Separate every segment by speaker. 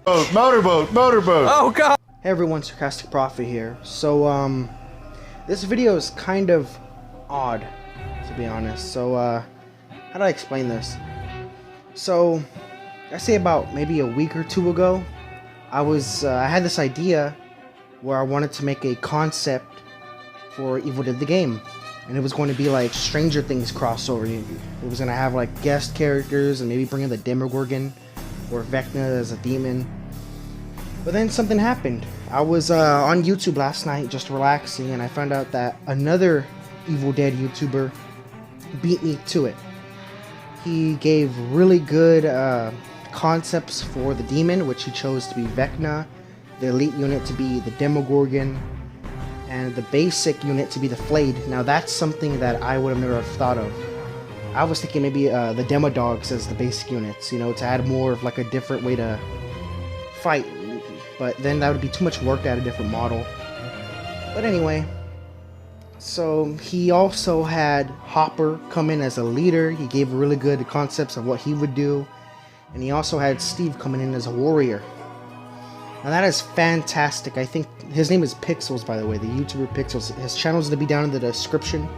Speaker 1: Motorboat.
Speaker 2: Oh god!
Speaker 3: Hey everyone, Sarcastic Prophet here. So, this video is kind of odd, to be honest. So, how do I explain this? So, I say about maybe a week or two ago, I had this idea where I wanted to make a concept for Evil Dead the game. And it was going to be like Stranger Things crossover. It was going to have like guest characters and maybe bring in the Demogorgon or Vecna as a demon. But then something happened. I was on YouTube last night just relaxing, and I found out that another Evil Dead YouTuber beat me to it. He gave really good concepts for the demon, which he chose to be Vecna, the elite unit to be the Demogorgon, and the basic unit to be the Flayed. Now that's something that I would have never thought of. I was thinking maybe the Demo Dogs as the basic units, you know, to add more of like a different way to fight. But then that would be too much work to add a different model. But anyway, so he also had Hopper come in as a leader. He gave really good concepts of what he would do. And he also had Steve coming in as a warrior. Now that is fantastic. I think his name is Pixelz, by the way, the YouTuber Pixelz. His channel is going to be down in the description.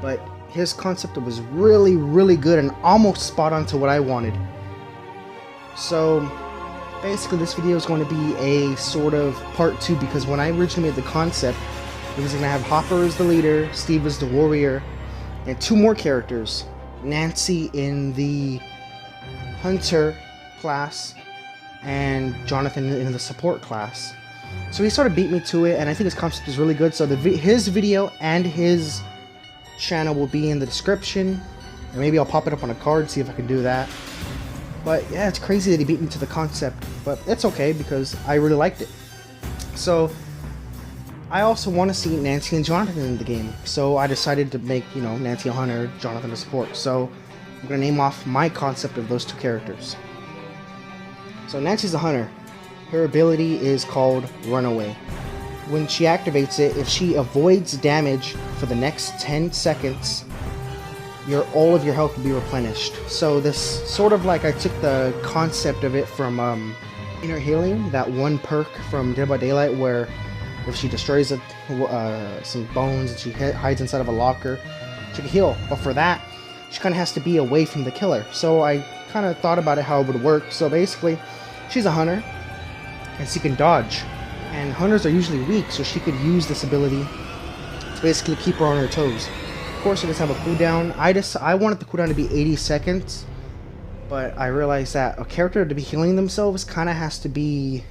Speaker 3: But his concept was really, really good and almost spot on to what I wanted. So basically this video is going to be a sort of part 2, because when I originally made the concept, it was going to have Hopper as the leader, Steve as the warrior, and 2 more characters. Nancy in the hunter class, and Jonathan in the support class. So he sort of beat me to it, and I think his concept is really good. So his video and his channel will be in the description, and maybe I'll pop it up on a card, see if I can do that. But yeah, it's crazy that he beat me to the concept, but it's okay because I really liked it. So I also want to see Nancy and Jonathan in the game, so I decided to make, you know, Nancy a hunter, Jonathan a support. So I'm gonna name off my concept of those 2 characters. So Nancy's a hunter. Her ability is called Runaway. When she activates it, if she avoids damage for the next 10 seconds, all of your health will be replenished. So this sort of like, I took the concept of it from Inner Healing, that one perk from Dead by Daylight, where if she destroys some bones and she hides inside of a locker, she can heal. But for that, she kind of has to be away from the killer. So I kind of thought about it how it would work. So basically, she's a hunter, and she can dodge. And hunters are usually weak, so she could use this ability to basically keep her on her toes. Of course, it does have a cooldown. I wanted the cooldown to be 80 seconds, but I realized that a character to be healing themselves kind of has to be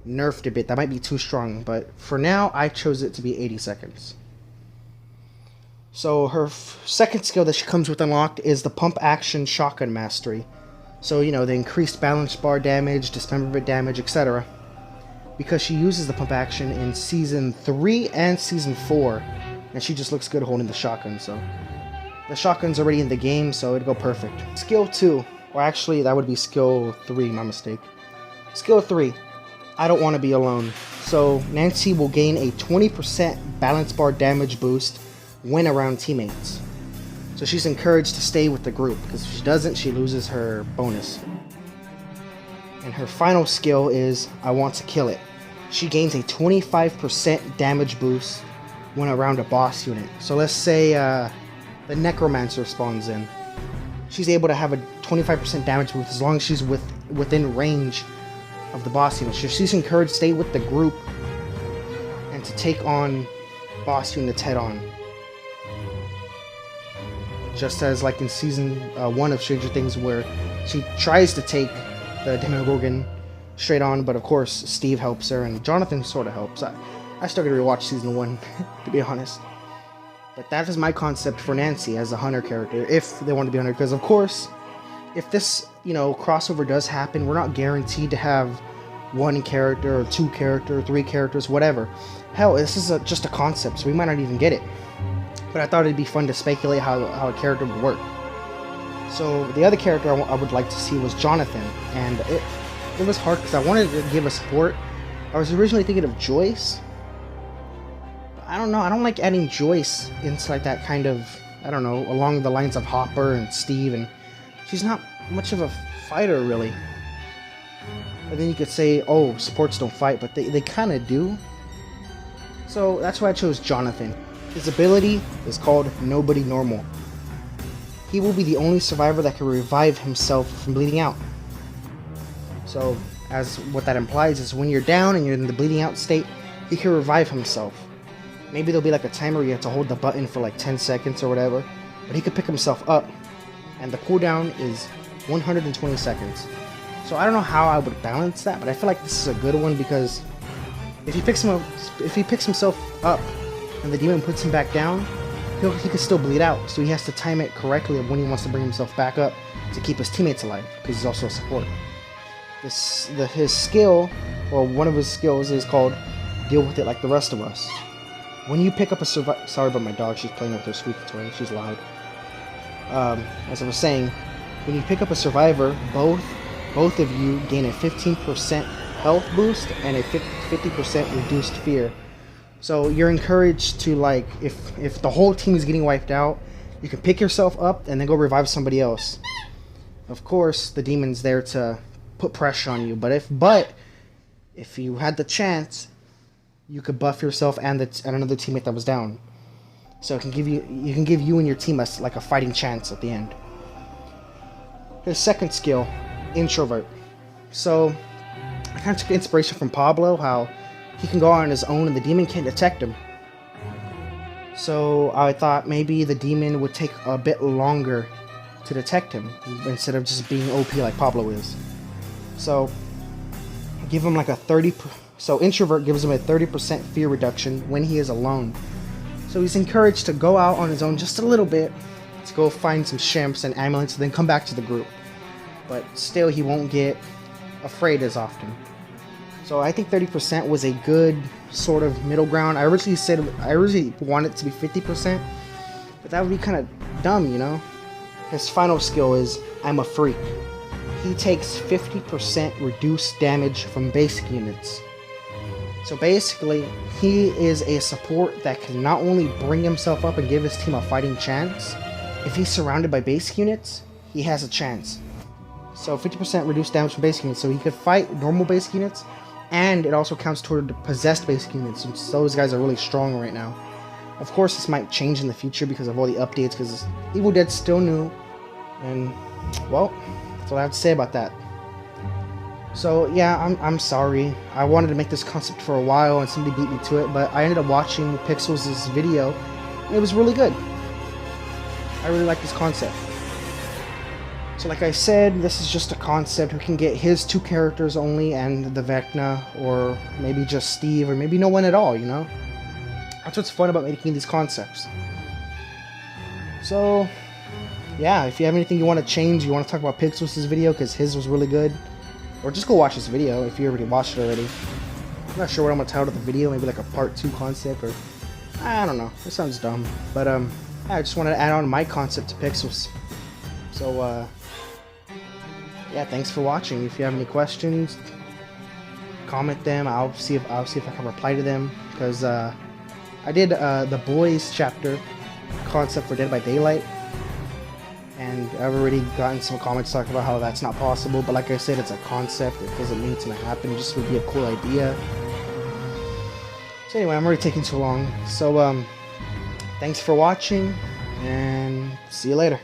Speaker 3: nerfed a bit. That might be too strong, but for now, I chose it to be 80 seconds. So her second skill that she comes with unlocked is the Pump Action Shotgun Mastery. So, you know, the increased balance bar damage, dismemberment damage, etc. Because she uses the pump action in Season 3 and Season 4. And she just looks good holding the shotgun, so the shotgun's already in the game, so it'd go perfect. Skill 2, or actually that would be Skill 3, my mistake. Skill 3, I don't want to be alone. So Nancy will gain a 20% balance bar damage boost when around teammates. So she's encouraged to stay with the group, because if she doesn't, she loses her bonus. And her final skill is I want to kill it. She gains a 25% damage boost when around a boss unit. So let's say the Necromancer spawns in. She's able to have a 25% damage boost as long as she's within range of the boss unit. So she's encouraged to stay with the group and to take on boss units head on. Just as like in Season 1 of Stranger Things, where she tries to take the Demogorgon straight on, but of course Steve helps her and Jonathan sort of helps. I still gotta rewatch Season 1, to be honest. But that is my concept for Nancy as a hunter character, if they want to be a hunter. Because of course, if this, you know, crossover does happen, we're not guaranteed to have 1 character or 2 characters, or 3 characters, whatever. Hell, this is just a concept, so we might not even get it. But I thought it'd be fun to speculate how a character would work. So the other character I would like to see was Jonathan, and it was hard because I wanted to give a support. I was originally thinking of Joyce. But I don't know, I don't like adding Joyce into like that kind of, I don't know, along the lines of Hopper and Steve, and she's not much of a fighter really. And then you could say, oh, supports don't fight, but they kind of do. So that's why I chose Jonathan. His ability is called Nobody Normal. He will be the only survivor that can revive himself from bleeding out. So, as what that implies is when you're down and you're in the bleeding out state, he can revive himself. Maybe there'll be like a timer where you have to hold the button for like 10 seconds or whatever, but he could pick himself up, and the cooldown is 120 seconds. So I don't know how I would balance that, but I feel like this is a good one because if he picks himself up and the demon puts him back down, he can still bleed out. So he has to time it correctly of when he wants to bring himself back up to keep his teammates alive, because he's also a support. His skill, or one of his skills, is called Deal With It Like the Rest of Us. When you pick up a survivor, sorry about my dog, she's playing with her squeaky toy, she's loud. As I was saying, when you pick up a survivor, both of you gain a 15% health boost and a 50% reduced fear. So you're encouraged to, like, if the whole team is getting wiped out, you can pick yourself up and then go revive somebody else. Of course, the demon's there to put pressure on you, but if you had the chance, you could buff yourself and another teammate that was down. So it can give you and your team like a fighting chance at the end. His second skill, Introvert. So I kind of took inspiration from Pablo, how he can go on his own and the demon can't detect him. So I thought maybe the demon would take a bit longer to detect him instead of just being OP like Pablo is. So give him like a 30. So Introvert gives him a 30% fear reduction when he is alone. So he's encouraged to go out on his own just a little bit, to go find some shimps and amulets, and then come back to the group. But still, he won't get afraid as often. So I think 30% was a good sort of middle ground. I originally wanted it to be 50%, but that would be kind of dumb, you know? His final skill is I'm a Freak. He takes 50% reduced damage from basic units. So basically, he is a support that can not only bring himself up and give his team a fighting chance, if he's surrounded by basic units, he has a chance. So 50% reduced damage from basic units, so he could fight normal basic units, and it also counts toward the possessed basic units, since those guys are really strong right now. Of course, this might change in the future because of all the updates, because Evil Dead's still new, and, well, that's what I have to say about that. So yeah, I'm sorry. I wanted to make this concept for a while and somebody beat me to it, but I ended up watching Pixelz' video and it was really good. I really like this concept. So like I said, this is just a concept. We can get his 2 characters only and the Vecna, or maybe just Steve, or maybe no one at all, you know? That's what's fun about making these concepts. So yeah, if you have anything you want to change, you want to talk about Pixelz' video because his was really good, or just go watch this video if you already watched it already. I'm not sure what I'm going to title the video, maybe like a part 2 concept, or I don't know, it sounds dumb, but I just wanted to add on my concept to Pixelz. So yeah, thanks for watching. If you have any questions, comment them. I'll see if I can reply to them, because I did the boys chapter concept for Dead by Daylight, and I've already gotten some comments talking about how that's not possible, but like I said, it's a concept. It doesn't mean it's gonna happen. It just would be a cool idea. So anyway, I'm already taking too long. So thanks for watching, and see you later.